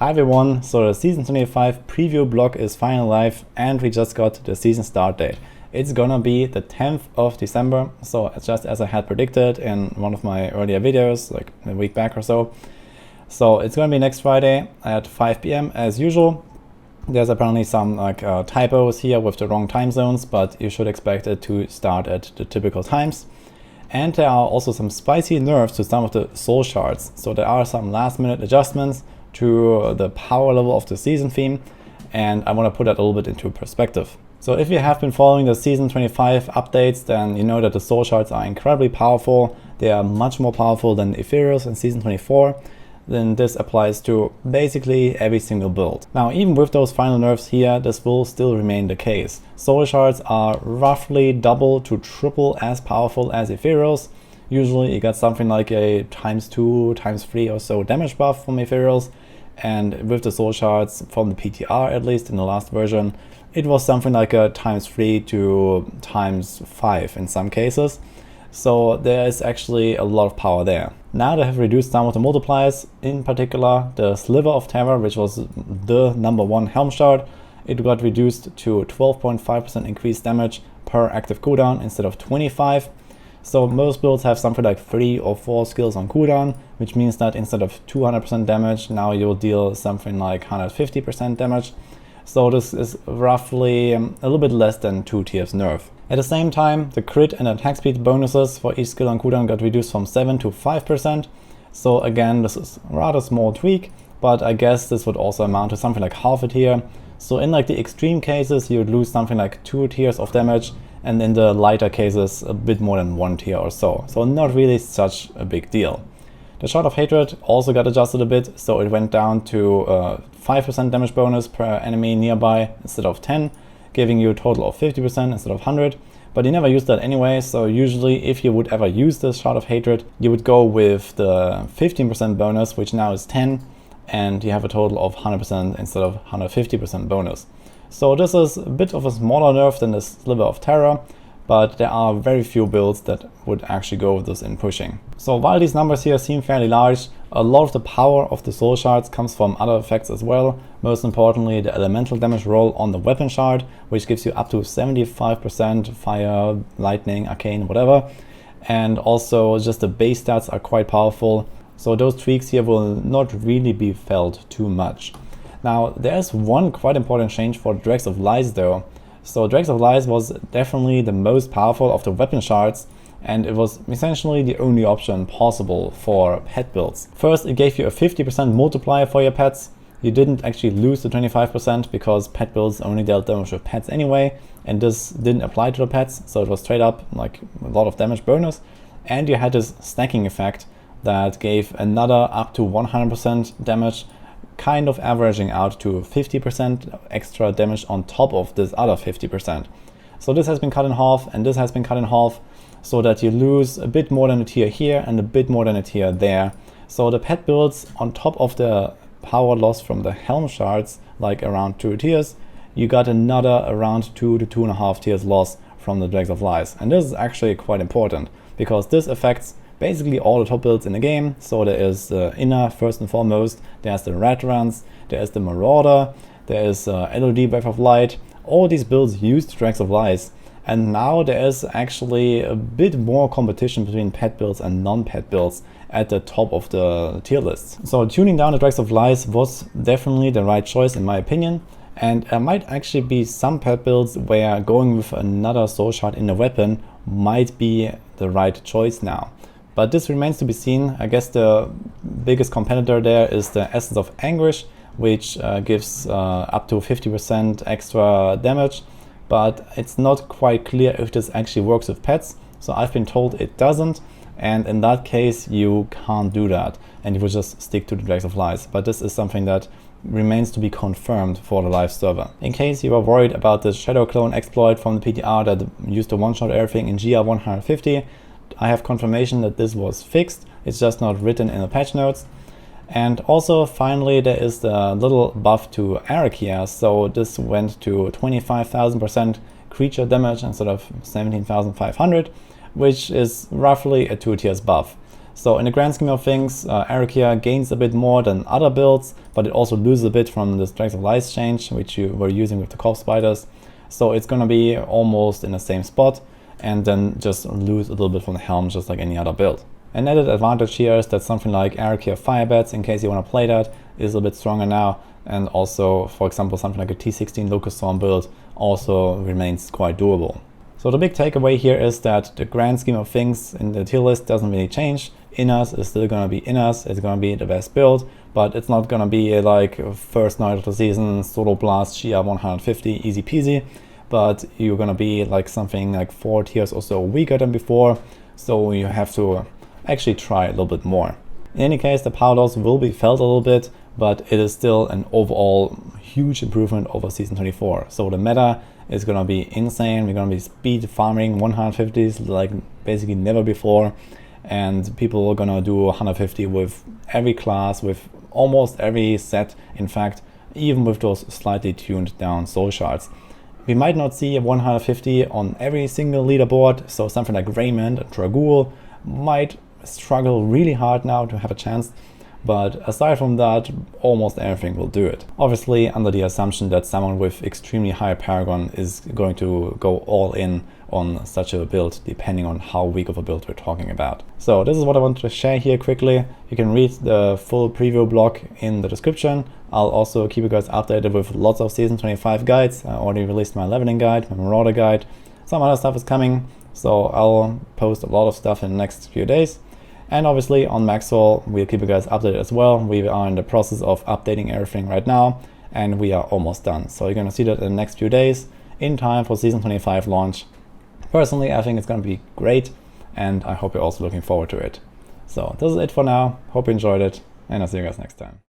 Hi everyone, so the season 25 preview blog is finally live and we just got the season start date. It's gonna be the 10th of December, so just as I had predicted in one of my earlier videos, like a week back or so. So it's gonna be next Friday at 5 p.m. as usual. There's apparently some typos here with the wrong time zones, but you should expect it to start at the typical times. And there are also some spicy nerfs to some of the soul shards. So there are some last minute adjustments to the power level of the season theme, and I want to put that a little bit into perspective. So if you have been following the season 25 updates, then you know that the soul shards are incredibly powerful. They are much more powerful than the ethereals in season 24. Then this applies to basically every single build. Now, even with those final nerfs here, this will still remain the case. Soul shards are roughly double to triple as powerful as ethereals. Usually you get something like a ×2, ×3 or so damage buff from ethereals. And with the soul shards, from the PTR at least in the last version, it was something like a ×3 to ×5 in some cases. So there is actually a lot of power there. Now they have reduced some of the multipliers, in particular the Sliver of Terror, which was the #1 Helm Shard. It got reduced to 12.5% increased damage per active cooldown instead of 25. So most builds have something like 3 or 4 skills on cooldown, which means that instead of 200% damage, now you'll deal something like 150% damage. So this is roughly a little bit less than 2 tiers nerf. At the same time, the crit and attack speed bonuses for each skill on cooldown got reduced from 7 to 5%. So again, this is a rather small tweak, but I guess this would also amount to something like half a tier. So in like the extreme cases, you would lose something like 2 tiers of damage, and in the lighter cases, a bit more than 1 tier or so. So not really such a big deal. The Shard of Hatred also got adjusted a bit, so it went down to 5% damage bonus per enemy nearby instead of 10, giving you a total of 50% instead of 100. But you never use that anyway, so usually if you would ever use this Shard of Hatred, you would go with the 15% bonus, which now is 10, and you have a total of 100% instead of 150% bonus. So this is a bit of a smaller nerf than the Sliver of Terror, but there are very few builds that would actually go with this in pushing. So while these numbers here seem fairly large, a lot of the power of the soul shards comes from other effects as well. Most importantly, the elemental damage roll on the weapon shard, which gives you up to 75% fire, lightning, arcane, whatever. And also just the base stats are quite powerful. So those tweaks here will not really be felt too much. Now, there's one quite important change for Dregs of Lies though. So Dregs of Lies was definitely the most powerful of the weapon shards, and it was essentially the only option possible for pet builds. First, it gave you a 50% multiplier for your pets. You didn't actually lose the 25% because pet builds only dealt damage with pets anyway, and this didn't apply to the pets, so it was straight up like a lot of damage bonus. And you had this stacking effect that gave another up to 100% damage, kind of averaging out to 50% extra damage on top of this other 50%. So this has been cut in half and this has been cut in half, so that you lose a bit more than a tier here and a bit more than a tier there. So the pet builds, on top of the power loss from the Helm Shards, like around 2 tiers, you got another around 2 to 2.5 tiers loss from the Dregs of Lies. And this is actually quite important, because this affects basically all the top builds in the game. So there is the Inner first and foremost, there's the Red Runs, there is the Marauder, there is LOD Breath of Light. All these builds used Dregs of Lies, and now there is actually a bit more competition between pet builds and non-pet builds at the top of the tier lists. So tuning down the Dregs of Lies was definitely the right choice in my opinion, and there might actually be some pet builds where going with another soul shard in the weapon might be the right choice now. But this remains to be seen. I guess the biggest competitor there is the Essence of Anguish, which gives up to 50% extra damage, but it's not quite clear if this actually works with pets. So I've been told it doesn't, and in that case you can't do that, and you will just stick to the Dregs of Lies. But this is something that remains to be confirmed for the live server. In case you are worried about the Shadow Clone exploit from the PTR that used to one-shot everything in GR 150, I have confirmation that this was fixed. It's just not written in the patch notes. And also finally there is the little buff to Arachyr, so this went to 25,000% creature damage instead of 17,500, which is roughly a 2 tiers buff. So in the grand scheme of things, Arachyr gains a bit more than other builds, but it also loses a bit from this Dregs of Light change, which you were using with the Corpse Spiders. So it's gonna be almost in the same spot, and then just lose a little bit from the helm, just like any other build. An added advantage here is that something like Arachyr Firebats, in case you want to play that, is a bit stronger now, and also, for example, something like a T16 Locust Storm build also remains quite doable. So the big takeaway here is that the grand scheme of things in the tier list doesn't really change. Innas is still gonna be Innas, it's gonna be the best build, but it's not gonna be like first night of the season, Solo Blast, Shia 150, easy peasy, but you're gonna be like something like 4 tiers or so weaker than before, so you have to actually try a little bit more. In any case, the power loss will be felt a little bit, but it is still an overall huge improvement over Season 24. So the meta is gonna be insane. We're gonna be speed farming 150s like basically never before, and people are gonna do 150 with every class, with almost every set, in fact, even with those slightly tuned down soul shards. We might not see a 150 on every single leaderboard, so something like Raymond and Dragul might struggle really hard now to have a chance, but aside from that, almost everything will do it. Obviously under the assumption that someone with extremely high Paragon is going to go all in on such a build, depending on how weak of a build we're talking about. So this is what I wanted to share here quickly. You can read the full preview blog in the description. I'll also keep you guys updated with lots of Season 25 guides. I already released my leveling guide, my Marauder guide. Some other stuff is coming, so I'll post a lot of stuff in the next few days. And obviously on Maxwell, we'll keep you guys updated as well. We are in the process of updating everything right now, and we are almost done. So you're gonna see that in the next few days, in time for Season 25 launch. Personally, I think it's gonna be great, and I hope you're also looking forward to it. So this is it for now. Hope you enjoyed it, and I'll see you guys next time.